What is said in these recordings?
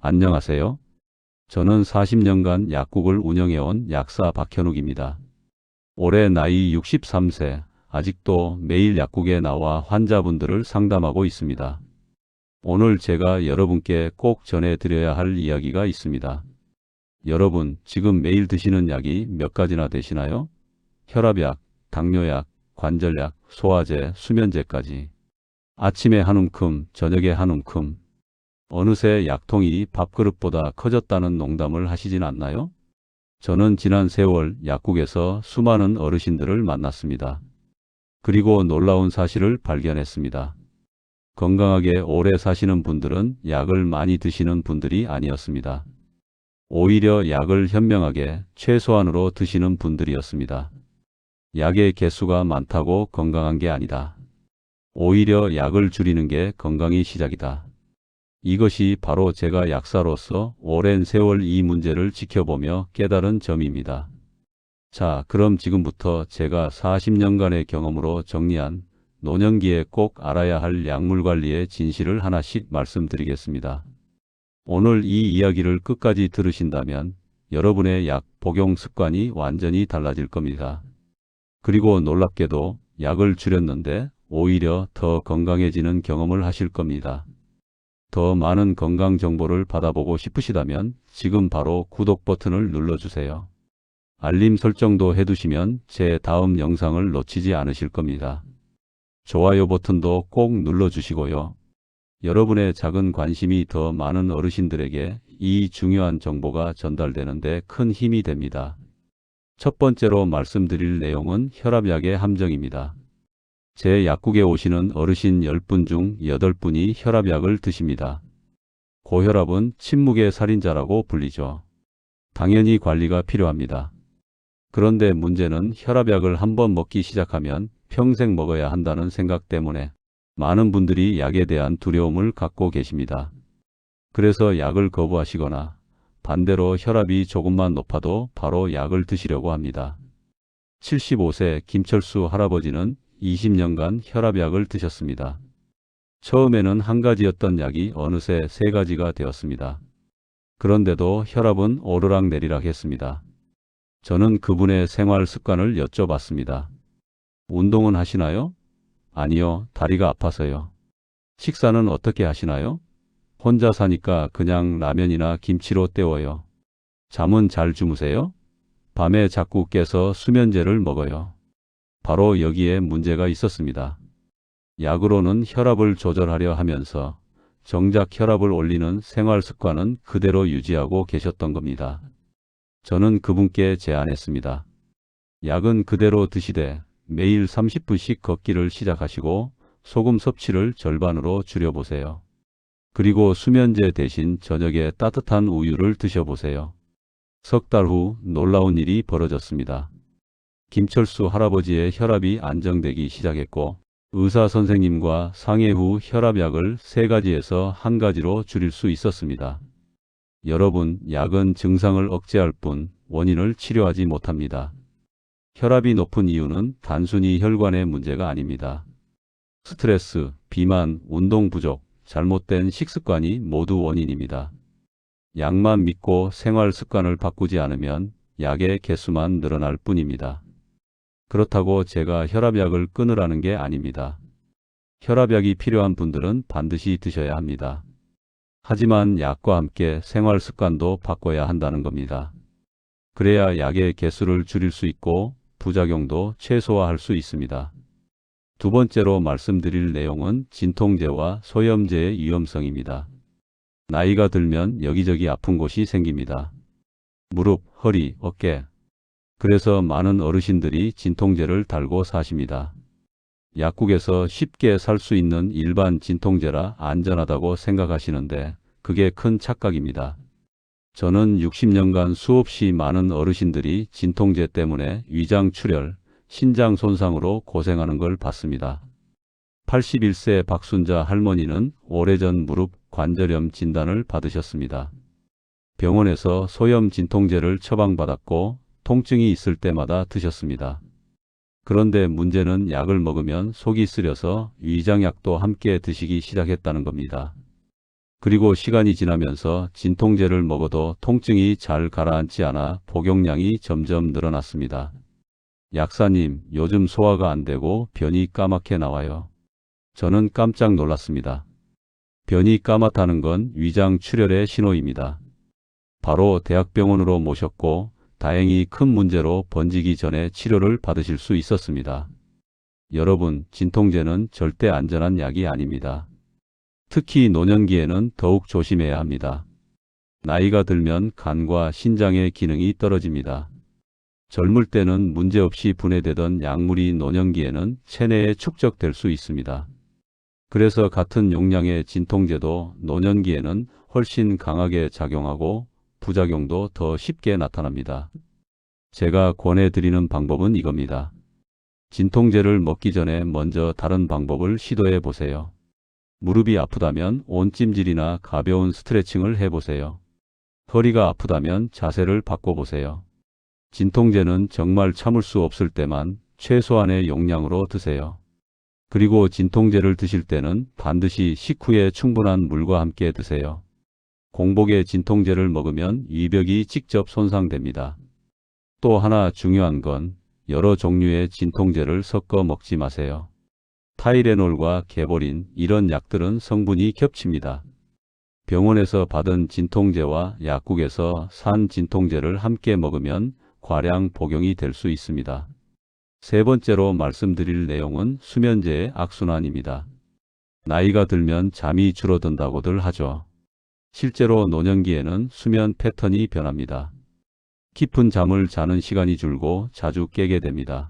안녕하세요. 저는 40년간 약국을 운영해온 약사 박현욱입니다. 올해 나이 63세, 아직도 매일 약국에 나와 환자분들을 상담하고 있습니다. 오늘 제가 여러분께 꼭 전해드려야 할 이야기가 있습니다. 여러분, 지금 매일 드시는 약이 몇 가지나 되시나요? 혈압약, 당뇨약, 관절약, 소화제, 수면제까지. 아침에 한 움큼, 저녁에 한 움큼. 어느새 약통이 밥그릇보다 커졌다는 농담을 하시진 않나요? 저는 지난 세월 약국에서 수많은 어르신들을 만났습니다. 그리고 놀라운 사실을 발견했습니다. 건강하게 오래 사시는 분들은 약을 많이 드시는 분들이 아니었습니다. 오히려 약을 현명하게 최소한으로 드시는 분들이었습니다. 약의 개수가 많다고 건강한 게 아니다. 오히려 약을 줄이는 게 건강의 시작이다. 이것이 바로 제가 약사로서 오랜 세월 이 문제를 지켜보며 깨달은 점입니다. 자, 그럼 지금부터 제가 40년간의 경험으로 정리한 노년기에 꼭 알아야 할 약물 관리의 진실을 하나씩 말씀드리겠습니다. 오늘 이 이야기를 끝까지 들으신다면 여러분의 약 복용 습관이 완전히 달라질 겁니다. 그리고 놀랍게도 약을 줄였는데 오히려 더 건강해지는 경험을 하실 겁니다. 더 많은 건강 정보를 받아보고 싶으시다면 지금 바로 구독 버튼을 눌러주세요. 알림 설정도 해두시면 제 다음 영상을 놓치지 않으실 겁니다. 좋아요 버튼도 꼭 눌러주시고요. 여러분의 작은 관심이 더 많은 어르신들에게 이 중요한 정보가 전달되는데 큰 힘이 됩니다. 첫 번째로 말씀드릴 내용은 혈압약의 함정입니다. 제 약국에 오시는 어르신 10분 중 8분이 혈압약을 드십니다. 고혈압은 침묵의 살인자라고 불리죠. 당연히 관리가 필요합니다. 그런데 문제는 혈압약을 한번 먹기 시작하면 평생 먹어야 한다는 생각 때문에 많은 분들이 약에 대한 두려움을 갖고 계십니다. 그래서 약을 거부하시거나 반대로 혈압이 조금만 높아도 바로 약을 드시려고 합니다. 75세 김철수 할아버지는 20년간 혈압약을 드셨습니다. 처음에는 한 가지였던 약이 어느새 3가지가 되었습니다. 그런데도 혈압은 오르락내리락 했습니다. 저는 그분의 생활 습관을 여쭤봤습니다. 운동은 하시나요? 아니요, 다리가 아파서요. 식사는 어떻게 하시나요? 혼자 사니까 그냥 라면이나 김치로 때워요. 잠은 잘 주무세요? 밤에 자꾸 깨서 수면제를 먹어요. 바로 여기에 문제가 있었습니다. 약으로는 혈압을 조절하려 하면서 정작 혈압을 올리는 생활 습관은 그대로 유지하고 계셨던 겁니다. 저는 그분께 제안했습니다. 약은 그대로 드시되 매일 30분씩 걷기를 시작하시고 소금 섭취를 절반으로 줄여보세요. 그리고 수면제 대신 저녁에 따뜻한 우유를 드셔보세요. 석 달 후 놀라운 일이 벌어졌습니다. 김철수 할아버지의 혈압이 안정되기 시작했고 의사 선생님과 상해 후 혈압약을 3가지에서 1가지로 줄일 수 있었습니다. 여러분, 약은 증상을 억제할 뿐 원인을 치료하지 못합니다. 혈압이 높은 이유는 단순히 혈관의 문제가 아닙니다. 스트레스, 비만, 운동 부족, 잘못된 식습관이 모두 원인입니다. 약만 믿고 생활 습관을 바꾸지 않으면 약의 개수만 늘어날 뿐입니다. 그렇다고 제가 혈압약을 끊으라는 게 아닙니다. 혈압약이 필요한 분들은 반드시 드셔야 합니다. 하지만 약과 함께 생활 습관도 바꿔야 한다는 겁니다. 그래야 약의 개수를 줄일 수 있고 부작용도 최소화할 수 있습니다. 두 번째로 말씀드릴 내용은 진통제와 소염제의 위험성입니다. 나이가 들면 여기저기 아픈 곳이 생깁니다. 무릎, 허리, 어깨. 그래서 많은 어르신들이 진통제를 달고 사십니다. 약국에서 쉽게 살 수 있는 일반 진통제라 안전하다고 생각하시는데 그게 큰 착각입니다. 저는 60년간 수없이 많은 어르신들이 진통제 때문에 위장 출혈, 신장 손상으로 고생하는 걸 봤습니다. 81세 박순자 할머니는 오래전 무릎 관절염 진단을 받으셨습니다. 병원에서 소염 진통제를 처방받았고 통증이 있을 때마다 드셨습니다. 그런데 문제는 약을 먹으면 속이 쓰려서 위장약도 함께 드시기 시작했다는 겁니다. 그리고 시간이 지나면서 진통제를 먹어도 통증이 잘 가라앉지 않아 복용량이 점점 늘어났습니다. 약사님, 요즘 소화가 안 되고 변이 까맣게 나와요. 저는 깜짝 놀랐습니다. 변이 까맣다는 건 위장 출혈의 신호입니다. 바로 대학병원으로 모셨고 다행히 큰 문제로 번지기 전에 치료를 받으실 수 있었습니다. 여러분, 진통제는 절대 안전한 약이 아닙니다. 특히 노년기에는 더욱 조심해야 합니다. 나이가 들면 간과 신장의 기능이 떨어집니다. 젊을 때는 문제없이 분해되던 약물이 노년기에는 체내에 축적될 수 있습니다. 그래서 같은 용량의 진통제도 노년기에는 훨씬 강하게 작용하고 부작용도 더 쉽게 나타납니다. 제가 권해드리는 방법은 이겁니다. 진통제를 먹기 전에 먼저 다른 방법을 시도해 보세요. 무릎이 아프다면 온찜질이나 가벼운 스트레칭을 해보세요. 허리가 아프다면 자세를 바꿔보세요. 진통제는 정말 참을 수 없을 때만 최소한의 용량으로 드세요. 그리고 진통제를 드실 때는 반드시 식후에 충분한 물과 함께 드세요. 공복에 진통제를 먹으면 위벽이 직접 손상됩니다. 또 하나 중요한 건 여러 종류의 진통제를 섞어 먹지 마세요. 타이레놀과 개보린 이런 약들은 성분이 겹칩니다. 병원에서 받은 진통제와 약국에서 산 진통제를 함께 먹으면 과량 복용이 될 수 있습니다. 세 번째로 말씀드릴 내용은 수면제의 악순환입니다. 나이가 들면 잠이 줄어든다고들 하죠. 실제로 노년기에는 수면 패턴이 변합니다. 깊은 잠을 자는 시간이 줄고 자주 깨게 됩니다.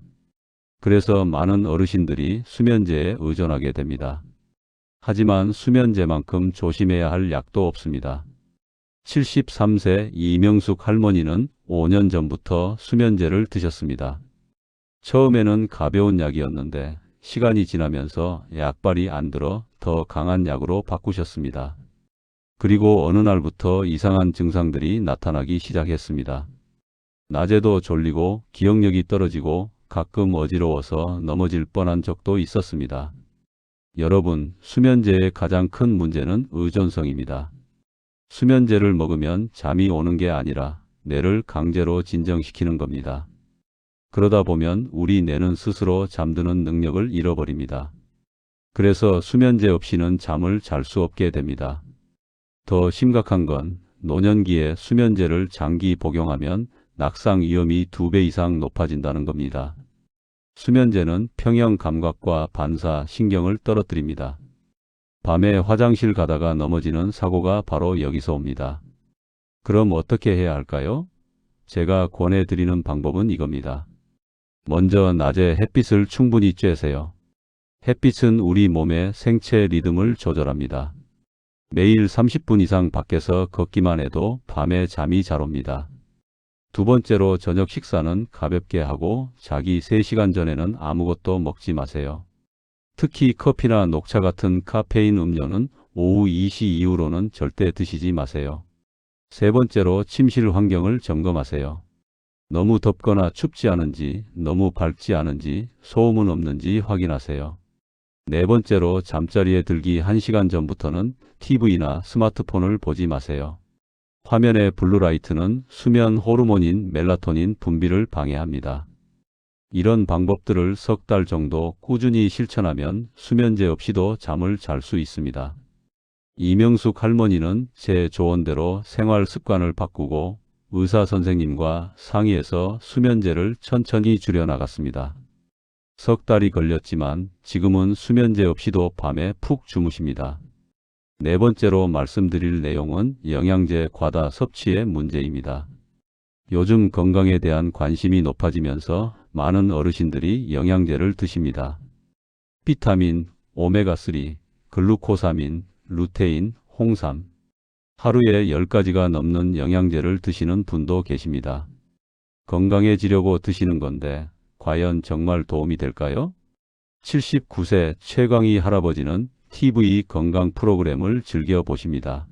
그래서 많은 어르신들이 수면제에 의존하게 됩니다. 하지만 수면제만큼 조심해야 할 약도 없습니다. 73세 이명숙 할머니는 5년 전부터 수면제를 드셨습니다. 처음에는 가벼운 약이었는데 시간이 지나면서 약발이 안 들어 더 강한 약으로 바꾸셨습니다. 그리고 어느 날부터 이상한 증상들이 나타나기 시작했습니다. 낮에도 졸리고 기억력이 떨어지고 가끔 어지러워서 넘어질 뻔한 적도 있었습니다. 여러분, 수면제의 가장 큰 문제는 의존성입니다. 수면제를 먹으면 잠이 오는 게 아니라 뇌를 강제로 진정시키는 겁니다. 그러다 보면 우리 뇌는 스스로 잠드는 능력을 잃어버립니다. 그래서 수면제 없이는 잠을 잘 수 없게 됩니다. 더 심각한 건 노년기에 수면제를 장기 복용하면 낙상 위험이 2배 이상 높아진다는 겁니다. 수면제는 평형 감각과 반사 신경을 떨어뜨립니다. 밤에 화장실 가다가 넘어지는 사고가 바로 여기서 옵니다. 그럼 어떻게 해야 할까요? 제가 권해드리는 방법은 이겁니다. 먼저 낮에 햇빛을 충분히 쬐세요. 햇빛은 우리 몸의 생체 리듬을 조절합니다. 매일 30분 이상 밖에서 걷기만 해도 밤에 잠이 잘 옵니다. 두 번째로 저녁 식사는 가볍게 하고 자기 3시간 전에는 아무것도 먹지 마세요. 특히 커피나 녹차 같은 카페인 음료는 오후 2시 이후로는 절대 드시지 마세요. 세 번째로 침실 환경을 점검하세요. 너무 덥거나 춥지 않은지, 너무 밝지 않은지, 소음은 없는지 확인하세요. 네 번째로 잠자리에 들기 1시간 전부터는 TV나 스마트폰을 보지 마세요. 화면의 블루라이트는 수면 호르몬인 멜라토닌 분비를 방해합니다. 이런 방법들을 석 달 정도 꾸준히 실천하면 수면제 없이도 잠을 잘 수 있습니다. 이명숙 할머니는 제 조언대로 생활 습관을 바꾸고 의사 선생님과 상의해서 수면제를 천천히 줄여나갔습니다. 석 달이 걸렸지만 지금은 수면제 없이도 밤에 푹 주무십니다. 네 번째로 말씀드릴 내용은 영양제 과다 섭취의 문제입니다. 요즘 건강에 대한 관심이 높아지면서 많은 어르신들이 영양제를 드십니다. 비타민, 오메가3, 글루코사민, 루테인, 홍삼, 하루에 10가지가 넘는 영양제를 드시는 분도 계십니다. 건강해지려고 드시는 건데 과연 정말 도움이 될까요? 79세 최광희 할아버지는 TV 건강 프로그램을 즐겨보십니다.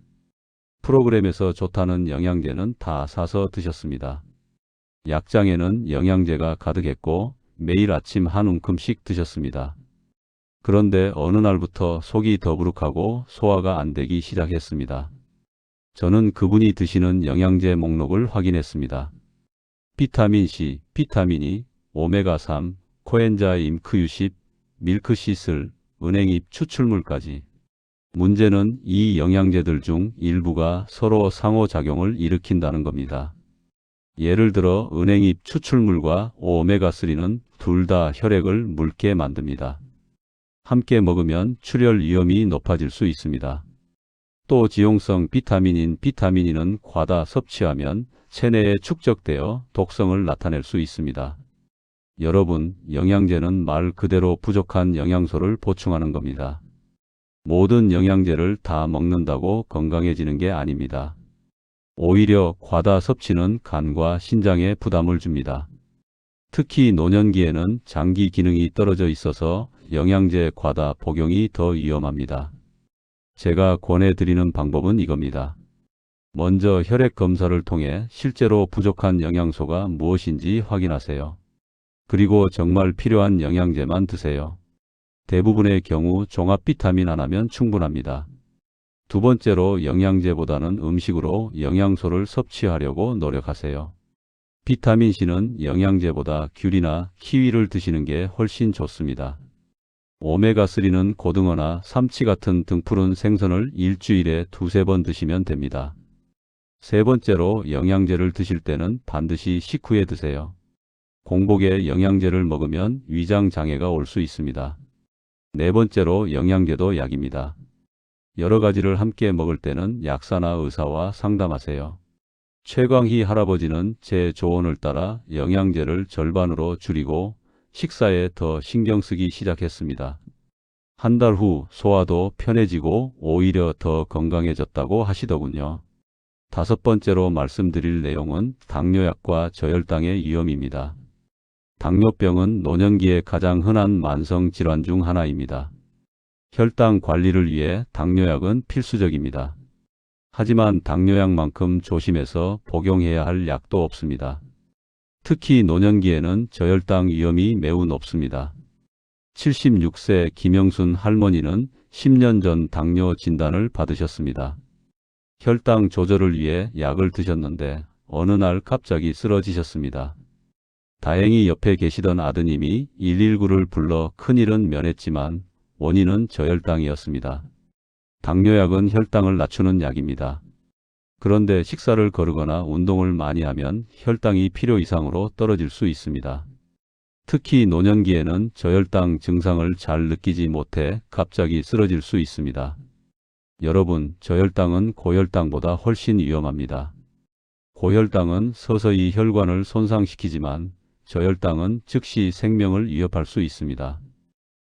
프로그램에서 좋다는 영양제는 다 사서 드셨습니다. 약장에는 영양제가 가득했고 매일 아침 한 움큼씩 드셨습니다. 그런데 어느 날부터 속이 더부룩하고 소화가 안 되기 시작했습니다. 저는 그분이 드시는 영양제 목록을 확인했습니다. 비타민C, 비타민 E, 오메가3, 코엔자임 Q10, 밀크시슬, 은행잎 추출물까지. 문제는 이 영양제들 중 일부가 서로 상호작용을 일으킨다는 겁니다. 예를 들어 은행잎 추출물과 오메가3는 둘 다 혈액을 묽게 만듭니다. 함께 먹으면 출혈 위험이 높아질 수 있습니다. 또 지용성 비타민인 비타민 E는 과다 섭취하면 체내에 축적되어 독성을 나타낼 수 있습니다. 여러분, 영양제는 말 그대로 부족한 영양소를 보충하는 겁니다. 모든 영양제를 다 먹는다고 건강해지는 게 아닙니다. 오히려 과다 섭취는 간과 신장에 부담을 줍니다. 특히 노년기에는 장기 기능이 떨어져 있어서 영양제 과다 복용이 더 위험합니다. 제가 권해드리는 방법은 이겁니다. 먼저 혈액 검사를 통해 실제로 부족한 영양소가 무엇인지 확인하세요. 그리고 정말 필요한 영양제만 드세요. 대부분의 경우 종합 비타민 하나면 충분합니다. 두 번째로 영양제보다는 음식으로 영양소를 섭취하려고 노력하세요. 비타민C는 영양제보다 귤이나 키위를 드시는 게 훨씬 좋습니다. 오메가3는 고등어나 삼치 같은 등푸른 생선을 일주일에 두세 번 드시면 됩니다. 세 번째로 영양제를 드실 때는 반드시 식후에 드세요. 공복에 영양제를 먹으면 위장 장애가 올 수 있습니다. 네 번째로 영양제도 약입니다. 여러 가지를 함께 먹을 때는 약사나 의사와 상담하세요. 최광희 할아버지는 제 조언을 따라 영양제를 절반으로 줄이고 식사에 더 신경 쓰기 시작했습니다. 한 달 후 소화도 편해지고 오히려 더 건강해졌다고 하시더군요. 다섯 번째로 말씀드릴 내용은 당뇨약과 저혈당의 위험입니다. 당뇨병은 노년기에 가장 흔한 만성 질환 중 하나입니다. 혈당 관리를 위해 당뇨약은 필수적입니다. 하지만 당뇨약만큼 조심해서 복용해야 할 약도 없습니다. 특히 노년기에는 저혈당 위험이 매우 높습니다. 76세 김영순 할머니는 10년 전 당뇨 진단을 받으셨습니다. 혈당 조절을 위해 약을 드셨는데 어느 날 갑자기 쓰러지셨습니다. 다행히 옆에 계시던 아드님이 119를 불러 큰일은 면했지만 원인은 저혈당이었습니다. 당뇨약은 혈당을 낮추는 약입니다. 그런데 식사를 거르거나 운동을 많이 하면 혈당이 필요 이상으로 떨어질 수 있습니다. 특히 노년기에는 저혈당 증상을 잘 느끼지 못해 갑자기 쓰러질 수 있습니다. 여러분, 저혈당은 고혈당보다 훨씬 위험합니다. 고혈당은 서서히 혈관을 손상시키지만 저혈당은 즉시 생명을 위협할 수 있습니다.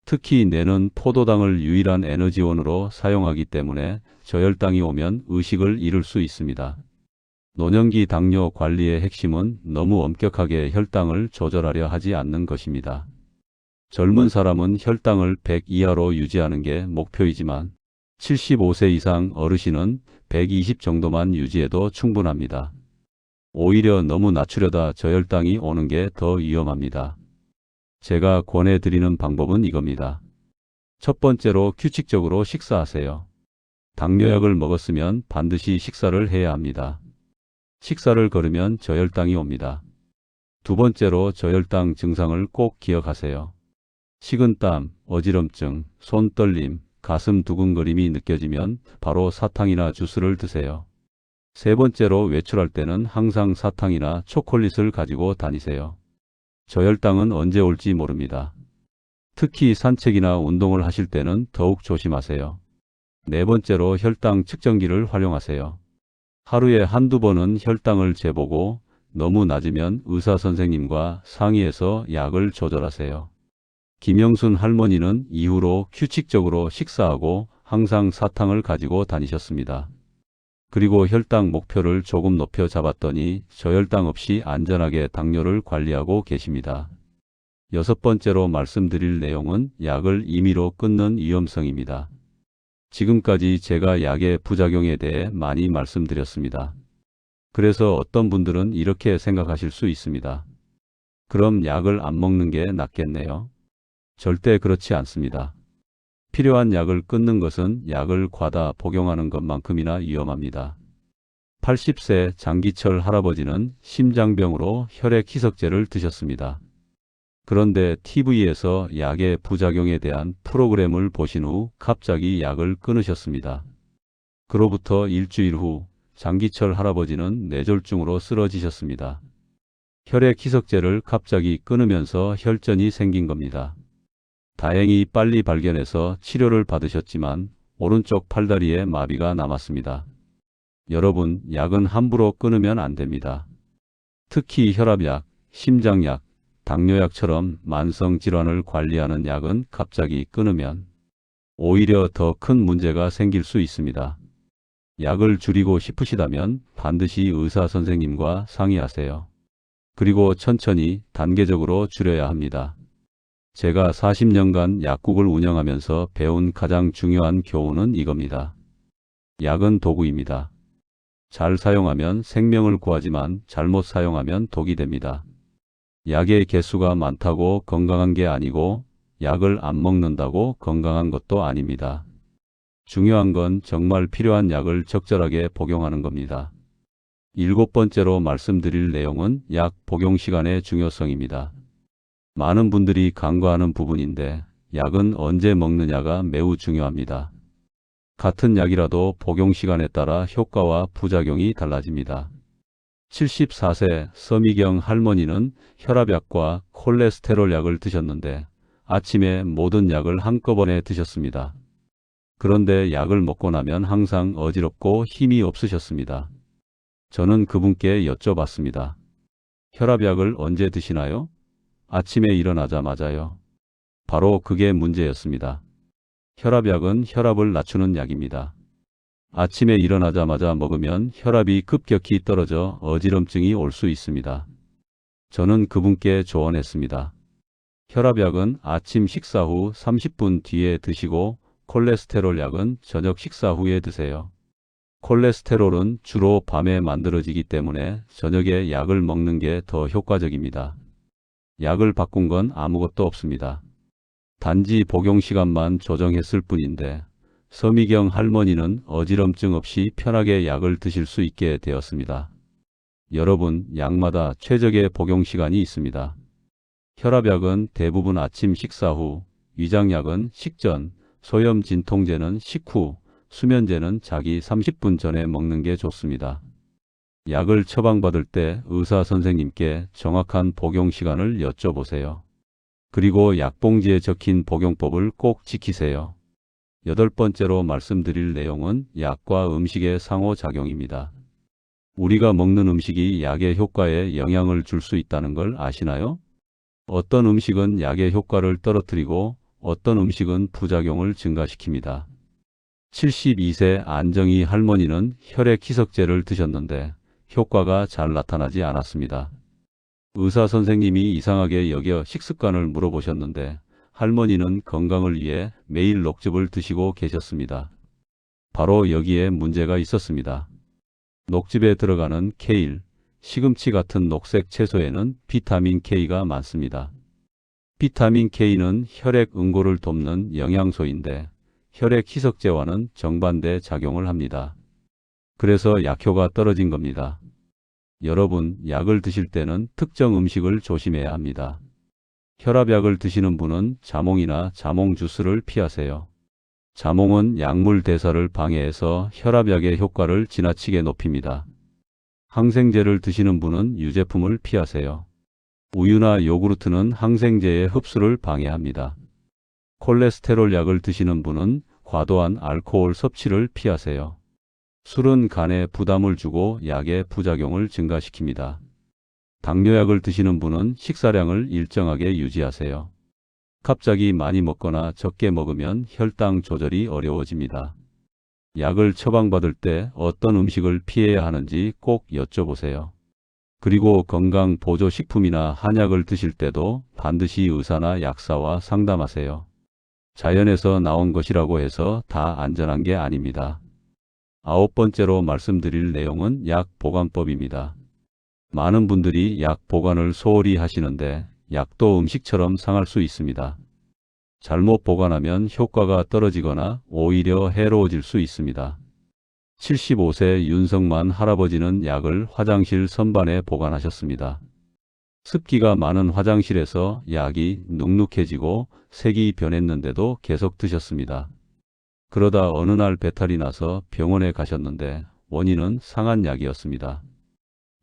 특히 뇌는 포도당을 유일한 에너지원으로 사용하기 때문에 저혈당이 오면 의식을 잃을 수 있습니다. 노년기 당뇨 관리의 핵심은 너무 엄격하게 혈당을 조절하려 하지 않는 것입니다. 젊은 사람은 혈당을 100 이하로 유지하는 게 목표이지만 75세 이상 어르신은 120 정도만 유지해도 충분합니다. 오히려 너무 낮추려다 저혈당이 오는 게 더 위험합니다. 제가 권해드리는 방법은 이겁니다. 첫 번째로 규칙적으로 식사하세요. 당뇨약을 먹었으면 반드시 식사를 해야 합니다. 식사를 거르면 저혈당이 옵니다. 두 번째로 저혈당 증상을 꼭 기억하세요. 식은땀, 어지럼증, 손떨림, 가슴 두근거림이 느껴지면 바로 사탕이나 주스를 드세요. 세 번째로 외출할 때는 항상 사탕이나 초콜릿을 가지고 다니세요. 저혈당은 언제 올지 모릅니다. 특히 산책이나 운동을 하실 때는 더욱 조심하세요. 네 번째로 혈당 측정기를 활용하세요. 하루에 한두 번은 혈당을 재보고 너무 낮으면 의사 선생님과 상의해서 약을 조절하세요. 김영순 할머니는 이후로 규칙적으로 식사하고 항상 사탕을 가지고 다니셨습니다. 그리고 혈당 목표를 조금 높여 잡았더니 저혈당 없이 안전하게 당뇨를 관리하고 계십니다. 여섯 번째로 말씀드릴 내용은 약을 임의로 끊는 위험성입니다. 지금까지 제가 약의 부작용에 대해 많이 말씀드렸습니다. 그래서 어떤 분들은 이렇게 생각하실 수 있습니다. 그럼 약을 안 먹는 게 낫겠네요. 절대 그렇지 않습니다. 필요한 약을 끊는 것은 약을 과다 복용하는 것만큼이나 위험합니다. 80세 장기철 할아버지는 심장병으로 혈액 희석제를 드셨습니다. 그런데 TV에서 약의 부작용에 대한 프로그램을 보신 후 갑자기 약을 끊으셨습니다. 그로부터 일주일 후 장기철 할아버지는 뇌졸중으로 쓰러지셨습니다. 혈액 희석제를 갑자기 끊으면서 혈전이 생긴 겁니다. 다행히 빨리 발견해서 치료를 받으셨지만 오른쪽 팔다리에 마비가 남았습니다. 여러분, 약은 함부로 끊으면 안 됩니다. 특히 혈압약, 심장약, 당뇨약처럼 만성 질환을 관리하는 약은 갑자기 끊으면 오히려 더 큰 문제가 생길 수 있습니다. 약을 줄이고 싶으시다면 반드시 의사 선생님과 상의하세요. 그리고 천천히 단계적으로 줄여야 합니다. 제가 40년간 약국을 운영하면서 배운 가장 중요한 교훈은 이겁니다. 약은 도구입니다. 잘 사용하면 생명을 구하지만 잘못 사용하면 독이 됩니다. 약의 개수가 많다고 건강한 게 아니고 약을 안 먹는다고 건강한 것도 아닙니다. 중요한 건 정말 필요한 약을 적절하게 복용하는 겁니다. 7번째로 말씀드릴 내용은 약 복용 시간의 중요성입니다. 많은 분들이 간과하는 부분인데 약은 언제 먹느냐가 매우 중요합니다. 같은 약이라도 복용 시간에 따라 효과와 부작용이 달라집니다. 74세 서미경 할머니는 혈압약과 콜레스테롤 약을 드셨는데 아침에 모든 약을 한꺼번에 드셨습니다. 그런데 약을 먹고 나면 항상 어지럽고 힘이 없으셨습니다. 저는 그분께 여쭤봤습니다. 혈압약을 언제 드시나요? 아침에 일어나자마자요. 바로 그게 문제였습니다. 혈압약은 혈압을 낮추는 약입니다. 아침에 일어나자마자 먹으면 혈압이 급격히 떨어져 어지럼증이 올 수 있습니다. 저는 그분께 조언했습니다. 혈압약은 아침 식사 후 30분 뒤에 드시고 콜레스테롤 약은 저녁 식사 후에 드세요. 콜레스테롤은 주로 밤에 만들어지기 때문에 저녁에 약을 먹는 게 더 효과적입니다. 약을 바꾼 건 아무것도 없습니다. 단지 복용 시간만 조정했을 뿐인데 서미경 할머니는 어지럼증 없이 편하게 약을 드실 수 있게 되었습니다. 여러분, 약마다 최적의 복용 시간이 있습니다. 혈압약은 대부분 아침 식사 후, 위장약은 식전, 소염 진통제는 식후, 수면제는 자기 30분 전에 먹는 게 좋습니다. 약을 처방받을 때 의사 선생님께 정확한 복용 시간을 여쭤보세요. 그리고 약봉지에 적힌 복용법을 꼭 지키세요. 8번째로 말씀드릴 내용은 약과 음식의 상호작용입니다. 우리가 먹는 음식이 약의 효과에 영향을 줄 수 있다는 걸 아시나요? 어떤 음식은 약의 효과를 떨어뜨리고 어떤 음식은 부작용을 증가시킵니다. 72세 안정희 할머니는 혈액 희석제를 드셨는데 효과가 잘 나타나지 않았습니다. 의사 선생님이 이상하게 여겨 식습관을 물어보셨는데 할머니는 건강을 위해 매일 녹즙을 드시고 계셨습니다. 바로 여기에 문제가 있었습니다. 녹즙에 들어가는 케일, 시금치 같은 녹색 채소에는 비타민 K가 많습니다. 비타민 K는 혈액 응고를 돕는 영양소인데 혈액 희석제와는 정반대 작용을 합니다. 그래서 약효가 떨어진 겁니다. 여러분, 약을 드실 때는 특정 음식을 조심해야 합니다. 혈압약을 드시는 분은 자몽이나 자몽 주스를 피하세요. 자몽은 약물 대사를 방해해서 혈압약의 효과를 지나치게 높입니다. 항생제를 드시는 분은 유제품을 피하세요. 우유나 요구르트는 항생제의 흡수를 방해합니다. 콜레스테롤 약을 드시는 분은 과도한 알코올 섭취를 피하세요. 술은 간에 부담을 주고 약의 부작용을 증가시킵니다. 당뇨약을 드시는 분은 식사량을 일정하게 유지하세요. 갑자기 많이 먹거나 적게 먹으면 혈당 조절이 어려워집니다. 약을 처방받을 때 어떤 음식을 피해야 하는지 꼭 여쭤보세요. 그리고 건강보조식품이나 한약을 드실 때도 반드시 의사나 약사와 상담하세요. 자연에서 나온 것이라고 해서 다 안전한 게 아닙니다. 9번째로 말씀드릴 내용은 약 보관법입니다. 많은 분들이 약 보관을 소홀히 하시는데 약도 음식처럼 상할 수 있습니다. 잘못 보관하면 효과가 떨어지거나 오히려 해로워질 수 있습니다. 75세 윤성만 할아버지는 약을 화장실 선반에 보관하셨습니다. 습기가 많은 화장실에서 약이 눅눅해지고 색이 변했는데도 계속 드셨습니다. 그러다 어느 날 배탈이 나서 병원에 가셨는데 원인은 상한 약이었습니다.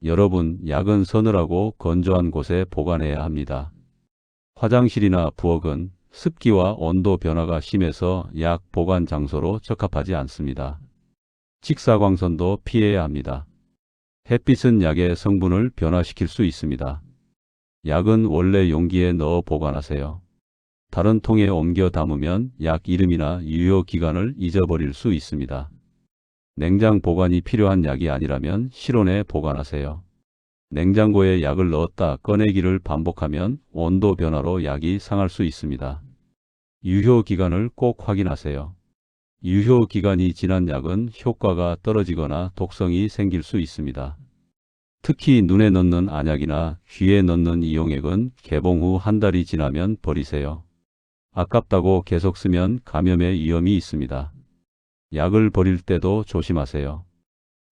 여러분, 약은 서늘하고 건조한 곳에 보관해야 합니다. 화장실이나 부엌은 습기와 온도 변화가 심해서 약 보관 장소로 적합하지 않습니다. 직사광선도 피해야 합니다. 햇빛은 약의 성분을 변화시킬 수 있습니다. 약은 원래 용기에 넣어 보관하세요. 다른 통에 옮겨 담으면 약 이름이나 유효 기간을 잊어버릴 수 있습니다. 냉장 보관이 필요한 약이 아니라면 실온에 보관하세요. 냉장고에 약을 넣었다 꺼내기를 반복하면 온도 변화로 약이 상할 수 있습니다. 유효 기간을 꼭 확인하세요. 유효 기간이 지난 약은 효과가 떨어지거나 독성이 생길 수 있습니다. 특히 눈에 넣는 안약이나 귀에 넣는 이용액은 개봉 후 한 달이 지나면 버리세요. 아깝다고 계속 쓰면 감염의 위험이 있습니다. 약을 버릴 때도 조심하세요.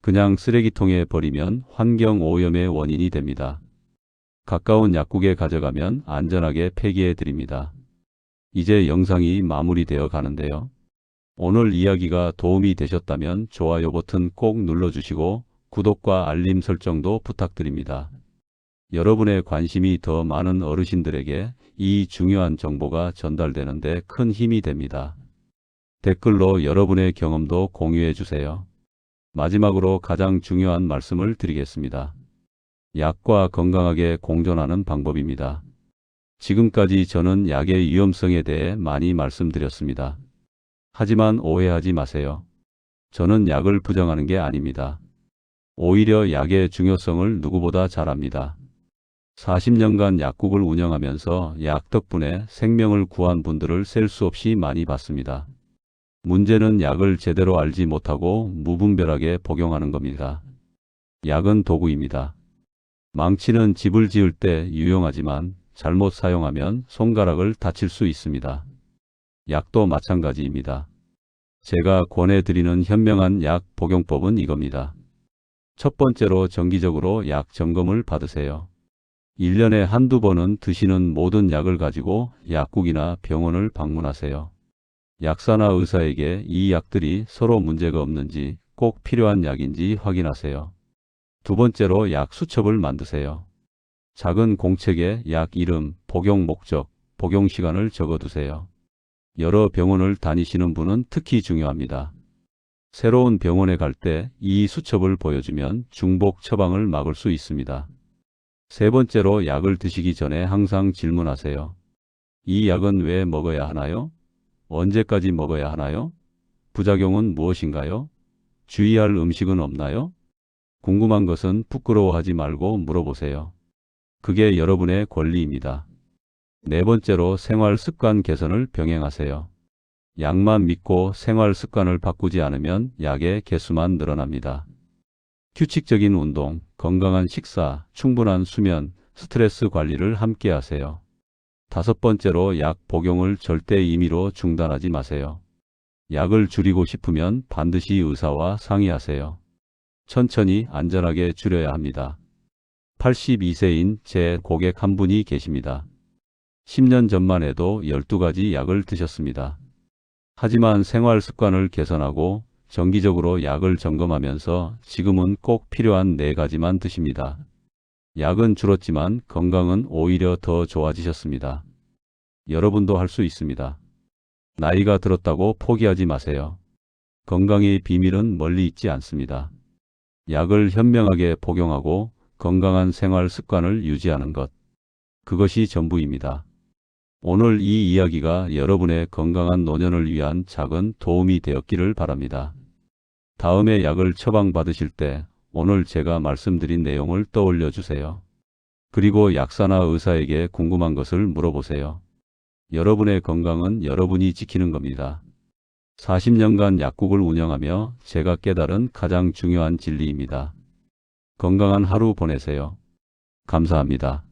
그냥 쓰레기통에 버리면 환경 오염의 원인이 됩니다. 가까운 약국에 가져가면 안전하게 폐기해 드립니다. 이제 영상이 마무리되어 가는데요. 오늘 이야기가 도움이 되셨다면 좋아요 버튼 꼭 눌러주시고 구독과 알림 설정도 부탁드립니다. 여러분의 관심이 더 많은 어르신들에게 이 중요한 정보가 전달되는 데 큰 힘이 됩니다. 댓글로 여러분의 경험도 공유해 주세요. 마지막으로 가장 중요한 말씀을 드리겠습니다. 약과 건강하게 공존하는 방법입니다. 지금까지 저는 약의 위험성에 대해 많이 말씀드렸습니다. 하지만 오해하지 마세요. 저는 약을 부정하는 게 아닙니다. 오히려 약의 중요성을 누구보다 잘 압니다. 40년간 약국을 운영하면서 약 덕분에 생명을 구한 분들을 셀 수 없이 많이 봤습니다. 문제는 약을 제대로 알지 못하고 무분별하게 복용하는 겁니다. 약은 도구입니다. 망치는 집을 지을 때 유용하지만 잘못 사용하면 손가락을 다칠 수 있습니다. 약도 마찬가지입니다. 제가 권해드리는 현명한 약 복용법은 이겁니다. 첫 번째로 정기적으로 약 점검을 받으세요. 1년에 한두 번은 드시는 모든 약을 가지고 약국이나 병원을 방문하세요. 약사나 의사에게 이 약들이 서로 문제가 없는지 꼭 필요한 약인지 확인하세요. 두 번째로 약 수첩을 만드세요. 작은 공책에 약 이름, 복용 목적, 복용 시간을 적어두세요. 여러 병원을 다니시는 분은 특히 중요합니다. 새로운 병원에 갈 때 이 수첩을 보여주면 중복 처방을 막을 수 있습니다. 세 번째로 약을 드시기 전에 항상 질문하세요. 이 약은 왜 먹어야 하나요? 언제까지 먹어야 하나요? 부작용은 무엇인가요? 주의할 음식은 없나요? 궁금한 것은 부끄러워하지 말고 물어보세요. 그게 여러분의 권리입니다. 네 번째로 생활 습관 개선을 병행하세요. 약만 믿고 생활 습관을 바꾸지 않으면 약의 개수만 늘어납니다. 규칙적인 운동, 건강한 식사, 충분한 수면, 스트레스 관리를 함께 하세요. 다섯 번째로 약 복용을 절대 임의로 중단하지 마세요. 약을 줄이고 싶으면 반드시 의사와 상의하세요. 천천히 안전하게 줄여야 합니다. 82세인 제 고객 한 분이 계십니다. 10년 전만 해도 12가지 약을 드셨습니다. 하지만 생활 습관을 개선하고 정기적으로 약을 점검하면서 지금은 꼭 필요한 4가지만 드십니다. 약은 줄었지만 건강은 오히려 더 좋아지셨습니다. 여러분도 할 수 있습니다. 나이가 들었다고 포기하지 마세요. 건강의 비밀은 멀리 있지 않습니다. 약을 현명하게 복용하고 건강한 생활 습관을 유지하는 것. 그것이 전부입니다. 오늘 이 이야기가 여러분의 건강한 노년을 위한 작은 도움이 되었기를 바랍니다. 다음에 약을 처방받으실 때 오늘 제가 말씀드린 내용을 떠올려 주세요. 그리고 약사나 의사에게 궁금한 것을 물어보세요. 여러분의 건강은 여러분이 지키는 겁니다. 40년간 약국을 운영하며 제가 깨달은 가장 중요한 진리입니다. 건강한 하루 보내세요. 감사합니다.